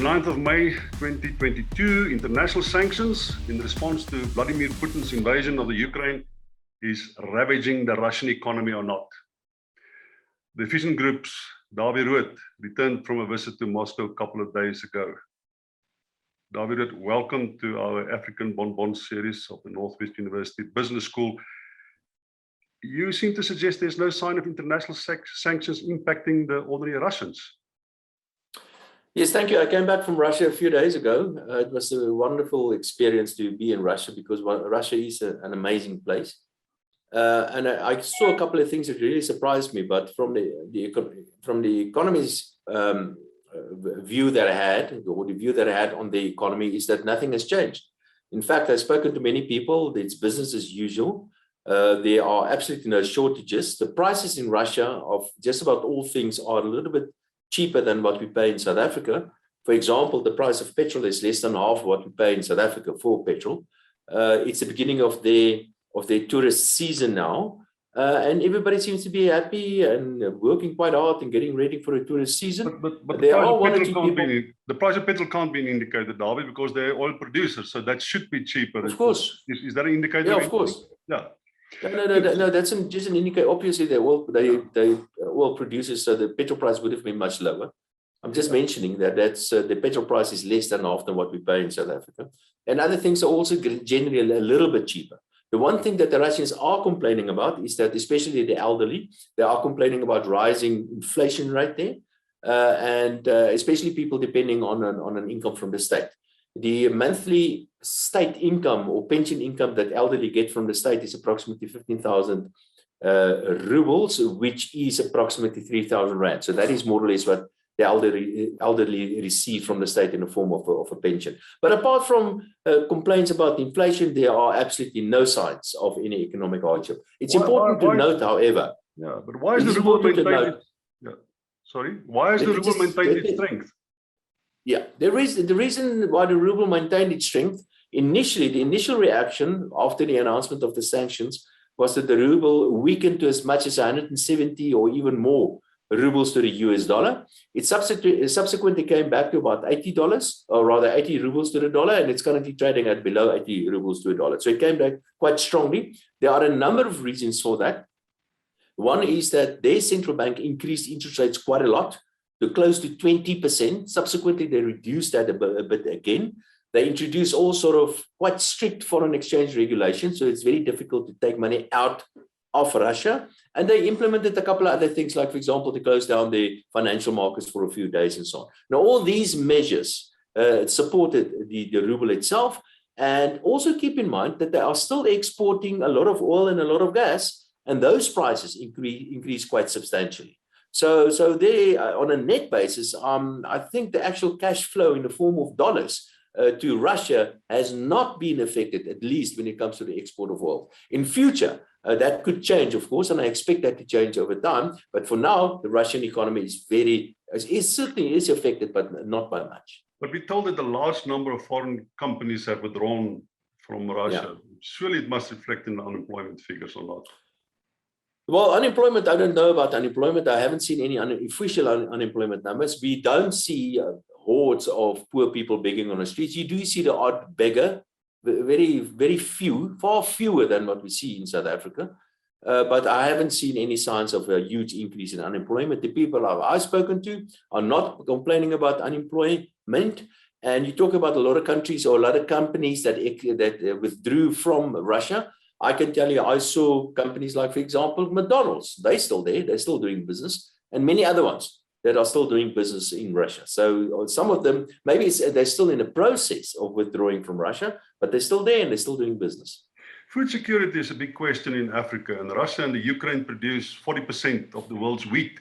9th of May 2022, international sanctions in response to Vladimir Putin's invasion of the Ukraine is ravaging the Russian economy or not. The efficient group's Dawie Roodt returned from a visit to Moscow a couple of days ago. Dawie Roodt, welcome to our African Bonbon series of the Northwest University Business School. You seem to suggest there's no sign of international sanctions impacting the ordinary Russians. Yes, thank you. I came back from Russia a few days ago. It was a wonderful experience to be in Russia because Russia is an amazing place. And I saw a couple of things that really surprised me, but from the economy's view that I had, or the view that I had on the economy, is that nothing has changed. In fact, I've spoken to many people. It's business as usual. There are absolutely no shortages. The prices in Russia of just about all things are a little bit cheaper than what we pay in South Africa. For example, the price of petrol is less than half what we pay in South Africa for petrol. It's the beginning of their tourist season now, and everybody seems to be happy and working quite hard and getting ready for a tourist season. But the price of petrol can't be an indicator, Dawie, because they're oil producers, so that should be cheaper. Of course. Is that an indicator? Yeah, of course. Yeah. No, that's just an indicator. Obviously, they oil producers, so the petrol price would have been much lower. I'm just mentioning that the petrol price is less than half than what we pay in South Africa. And other things are also generally a little bit cheaper. The one thing that the Russians are complaining about is that, especially the elderly, they are complaining about rising inflation right there, and especially people depending on an income from the state. The monthly state income or pension income that elderly get from the state is approximately 15,000 rubles, which is approximately 3,000 rand. So that is more or less what the elderly receive from the state in the form of a pension. But apart from complaints about inflation, there are absolutely no signs of any economic hardship. It's important to note, however. Yeah, but why is the ruble maintained? Sorry, why is the ruble maintained its strength? Yeah, the reason why the ruble maintained its strength, initially, the initial reaction after the announcement of the sanctions was that the ruble weakened to as much as 170 or even more rubles to the US dollar. It subsequently came back to about $80, or rather 80 rubles to the dollar, and it's currently trading at below 80 rubles to a dollar. So it came back quite strongly. There are a number of reasons for that. One is that their central bank increased interest rates quite a lot, to close to 20%. Subsequently, they reduced that a bit again. They introduced all sort of quite strict foreign exchange regulations, so it's very difficult to take money out of Russia. And they implemented a couple of other things, like, for example, to close down the financial markets for a few days and so on. Now, all these measures supported the ruble itself. And also keep in mind that they are still exporting a lot of oil and a lot of gas, and those prices increase quite substantially. So they, on a net basis, I think the actual cash flow in the form of dollars to Russia has not been affected, at least when it comes to the export of oil. In future, that could change, of course, and I expect that to change over time. But for now, the Russian economy is certainly affected, but not by much. But we're told that a large number of foreign companies have withdrawn from Russia. Yeah. Surely it must reflect in the unemployment figures or not? Well, unemployment, I don't know about unemployment. I haven't seen any official unemployment numbers. We don't see hordes of poor people begging on the streets. You do see the odd beggar, very, very few, far fewer than what we see in South Africa. But I haven't seen any signs of a huge increase in unemployment. The people I've spoken to are not complaining about unemployment. And you talk about a lot of countries or a lot of companies that withdrew from Russia. I can tell you, I saw companies like, for example, McDonald's. They're still there. They're still doing business. And many other ones that are still doing business in Russia. So some of them, maybe they're still in the process of withdrawing from Russia, but they're still there and they're still doing business. Food security is a big question in Africa. And Russia and the Ukraine produce 40% of the world's wheat.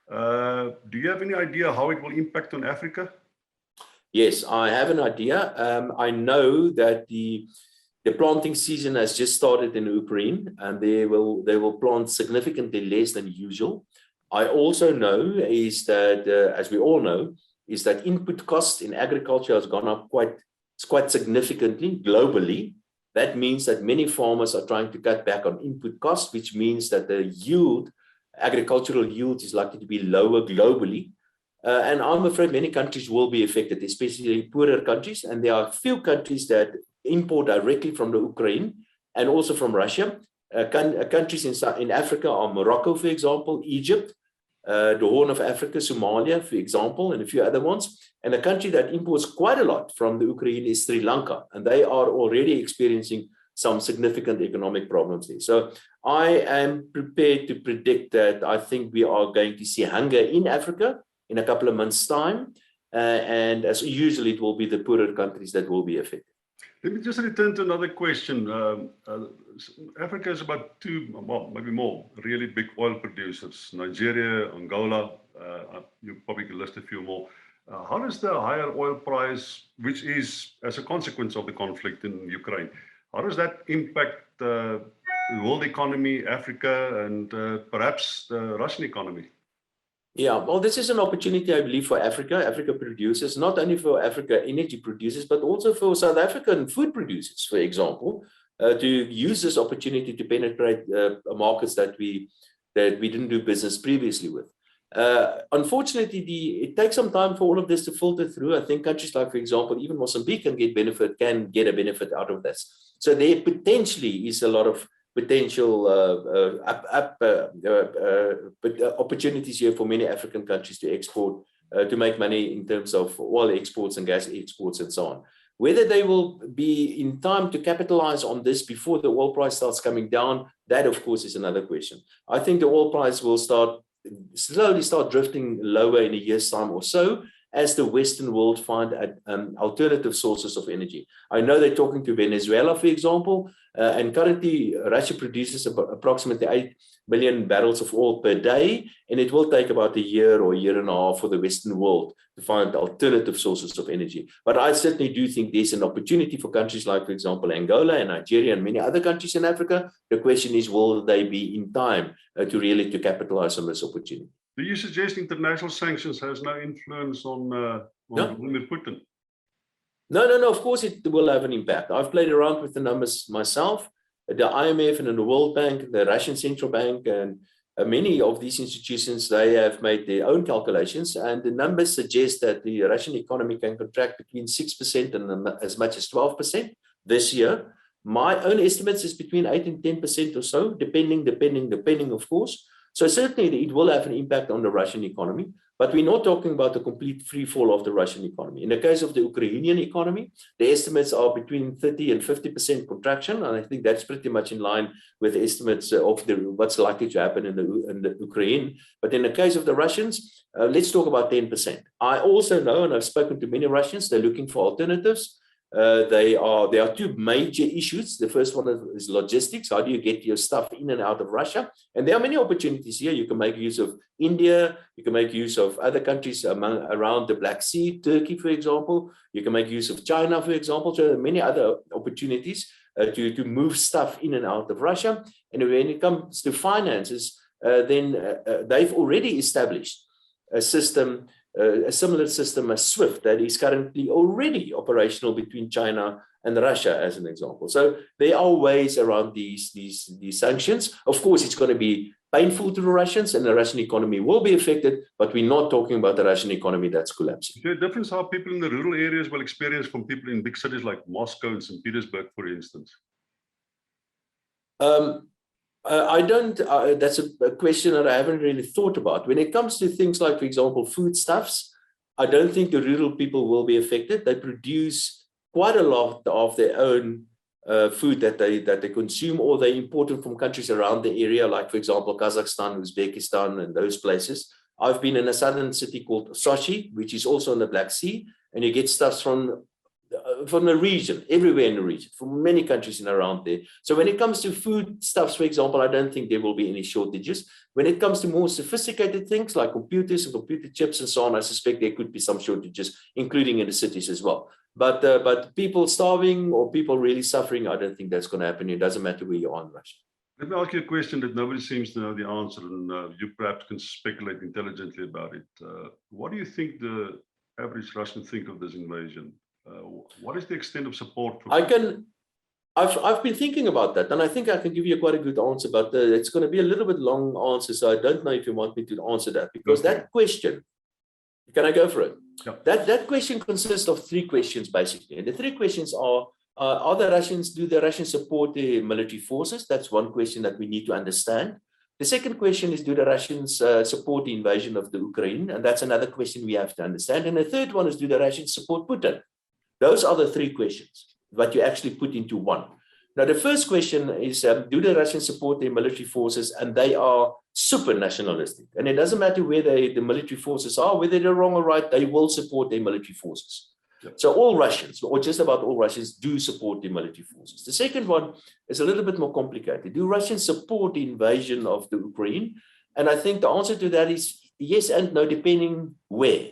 Do you have any idea how it will impact on Africa? Yes, I have an idea. I know that the planting season has just started in Ukraine, and they will plant significantly less than usual. I also know is that, as we all know, is that input cost in agriculture has gone up quite significantly globally. That means that many farmers are trying to cut back on input costs, which means that the yield, agricultural yield, is likely to be lower globally. And I'm afraid many countries will be affected, especially poorer countries. And there are few countries that import directly from the Ukraine and also from Russia. Countries in Africa are Morocco, for example, Egypt, the Horn of Africa, Somalia, for example, and a few other ones. And a country that imports quite a lot from the Ukraine is Sri Lanka, and they are already experiencing some significant economic problems there. So I am prepared to predict that I think we are going to see hunger in Africa in a couple of months' time. And as usually, it will be the poorer countries that will be affected. Let me just return to another question. Africa is about well, maybe more, really big oil producers. Nigeria, Angola, you probably can list a few more. How does the higher oil price, which is as a consequence of the conflict in Ukraine, how does that impact the world economy, Africa, and perhaps the Russian economy? Yeah, well, this is an opportunity, I believe, for Africa, Africa producers, not only for Africa energy producers, but also for South African food producers, for example, to use this opportunity to penetrate markets that we didn't do business previously with. Unfortunately, it takes some time for all of this to filter through. I think countries like, for example, even Mozambique can get a benefit out of this. So there potentially is a lot of potential opportunities here for many African countries to export, to make money in terms of oil exports and gas exports and so on. Whether they will be in time to capitalize on this before the oil price starts coming down, that of course is another question. I think the oil price will slowly start drifting lower in a year's time or so, as the Western world find alternative sources of energy. I know they're talking to Venezuela, for example, and currently Russia produces approximately 8 million barrels of oil per day, and it will take about a year or a year and a half for the Western world to find alternative sources of energy. But I certainly do think there's an opportunity for countries like, for example, Angola and Nigeria and many other countries in Africa. The question is, will they be in time to capitalize on this opportunity? Do you suggest international sanctions has no influence on Vladimir Putin? No, of course it will have an impact. I've played around with the numbers myself. The IMF and the World Bank, the Russian Central Bank, and many of these institutions, they have made their own calculations, and the numbers suggest that the Russian economy can contract between 6% and as much as 12% this year. My own estimates is between 8 and 10% or so, depending, of course. So certainly it will have an impact on the Russian economy, but we're not talking about a complete free fall of the Russian economy. In the case of the Ukrainian economy, the estimates are between 30 and 50% contraction, and I think that's pretty much in line with the estimates of what's likely to happen in the Ukraine. But in the case of the Russians, let's talk about 10%. I also know, and I've spoken to many Russians, they're looking for alternatives. There are two major issues. The first one is logistics. How do you get your stuff in and out of Russia? And there are many opportunities here. You can make use of India. You can make use of other countries around the Black Sea, Turkey, for example. You can make use of China, for example. So there are many other opportunities to move stuff in and out of Russia. And when it comes to finances, then they've already established a system, a similar system as SWIFT that is currently already operational between China and Russia, as an example. So there are ways around these sanctions. Of course, it's going to be painful to the Russians, and the Russian economy will be affected, but we're not talking about the Russian economy that's collapsing. Is there a difference how people in the rural areas will experience from people in big cities like Moscow and St. Petersburg, for instance? I don't, that's a question that I haven't really thought about. When it comes to things like, for example, foodstuffs, I don't think the rural people will be affected. They produce quite a lot of their own food that they consume, or they import it from countries around the area, like, for example, Kazakhstan, Uzbekistan, and those places. I've been in a southern city called Sochi, which is also in the Black Sea, and you get stuff from the region, everywhere in the region, from many countries and around there. So when it comes to food stuffs, for example, I don't think there will be any shortages. When it comes to more sophisticated things like computers and computer chips and so on, I suspect there could be some shortages, including in the cities as well. But people starving or people really suffering, I don't think that's going to happen. It doesn't matter where you are in Russia. Let me ask you a question that nobody seems to know the answer, and you perhaps can speculate intelligently about it. What do you think the average Russian think of this invasion? What is the extent of support? I've been thinking about that, and I think I can give you quite a good answer, but it's going to be a little bit long answer, so I don't know if you want me to answer that, because that question Can I go for it? Yeah. That question consists of three questions, basically. And the three questions are do the Russians support the military forces? That's one question that we need to understand. The second question is, do the Russians support the invasion of the Ukraine? And that's another question we have to understand. And the third one is, do the Russians support Putin? Those are the three questions that you actually put into one. Now, the first question is, do the Russians support their military forces? And they are super nationalistic. And it doesn't matter where the military forces are, whether they're wrong or right, they will support their military forces. Yep. So all Russians, or just about all Russians, do support the military forces. The second one is a little bit more complicated. Do Russians support the invasion of the Ukraine? And I think the answer to that is yes and no, depending where.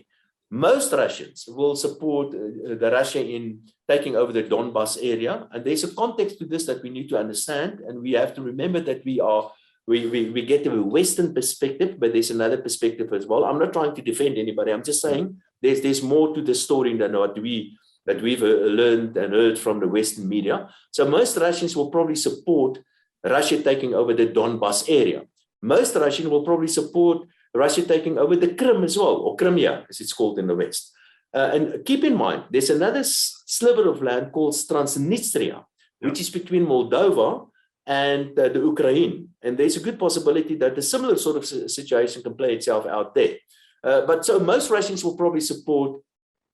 Most Russians will support the Russia in taking over the Donbas area. And there's a context to this that we need to understand. And we have to remember that we get a Western perspective, but there's another perspective as well. I'm not trying to defend anybody. I'm just saying there's more to the story than what we've learned and heard from the Western media. So most Russians will probably support Russia taking over the Donbas area. Most Russians will probably support Russia taking over the Crimea as well, or Crimea, as it's called in the West. And keep in mind, there's another sliver of land called Transnistria, which is between Moldova and the Ukraine. And there's a good possibility that a similar sort of situation can play itself out there. But so most Russians will probably support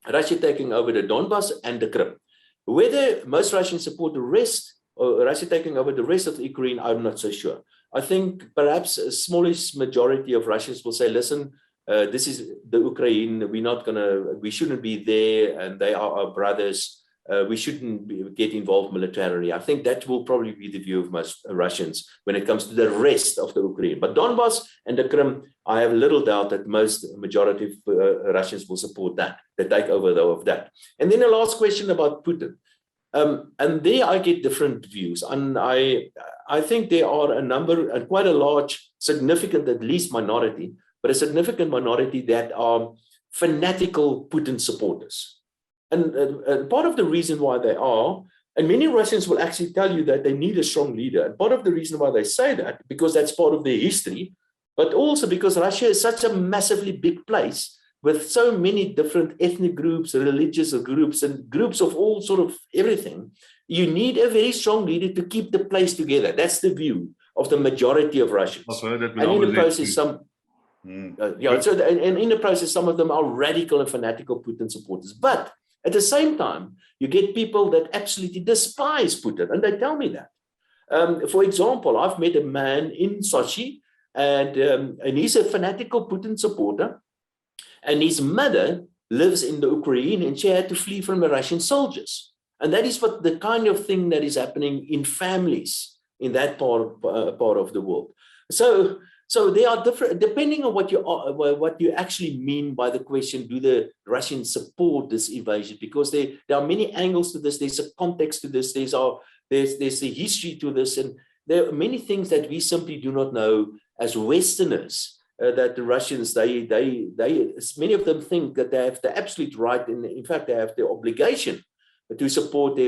Russia taking over the Donbas and the Crimea. Whether most Russians support the rest, or Russia taking over the rest of the Ukraine, I'm not so sure. I think perhaps a smallish majority of Russians will say, listen, this is the Ukraine, we shouldn't be there, and they are our brothers. We shouldn't get involved militarily. I think that will probably be the view of most Russians when it comes to the rest of the Ukraine. But Donbas and the Crimea, I have little doubt that majority of Russians will support that, the takeover of that. And then the last question about Putin. And there I get different views. And I think there are a number, and quite a large, significant, at least minority, but a significant minority that are fanatical Putin supporters. And part of the reason why they are, and many Russians will actually tell you that they need a strong leader. And part of the reason why they say that, because that's part of their history, but also because Russia is such a massively big place with so many different ethnic groups, religious groups, and groups of all sort of everything. You need a very strong leader to keep the place together. That's the view of the majority of Russians. And in the process, in the process, some of them are radical and fanatical Putin supporters. But at the same time, you get people that absolutely despise Putin, and they tell me that. For example, I've met a man in Sochi, and he's a fanatical Putin supporter, and his mother lives in the Ukraine, and she had to flee from the Russian soldiers. And that is what the kind of thing that is happening in families in that part of the world. So they are different, depending on what you actually mean by the question, do the Russians support this invasion? Because there are many angles to this. There's a context to this. There's a history to this. And there are many things that we simply do not know as Westerners, that the Russians, many of them think that they have the absolute right, and in fact, they have the obligation to support the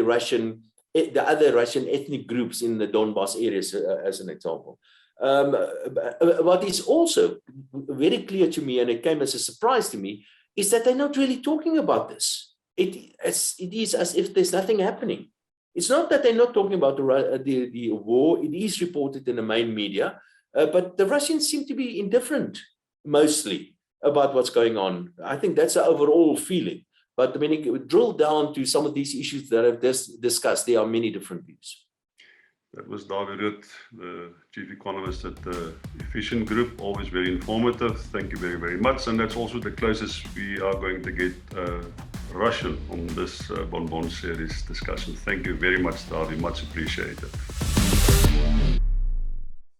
other Russian ethnic groups in the Donbas areas, as an example. What is also very clear to me, and it came as a surprise to me, is that they're not really talking about this. It is as if there's nothing happening. It's not that they're not talking about the war. It is reported in the main media, but the Russians seem to be indifferent, mostly, about what's going on. I think that's the overall feeling. But when you drill down to some of these issues that I've discussed, there are many different views. That was Dawie Roodt, the chief economist at the Efficient Group. Always very informative. Thank you very, very much. And that's also the closest we are going to get Russian on this Bonbon series discussion. Thank you very much, Dawie. Much appreciated.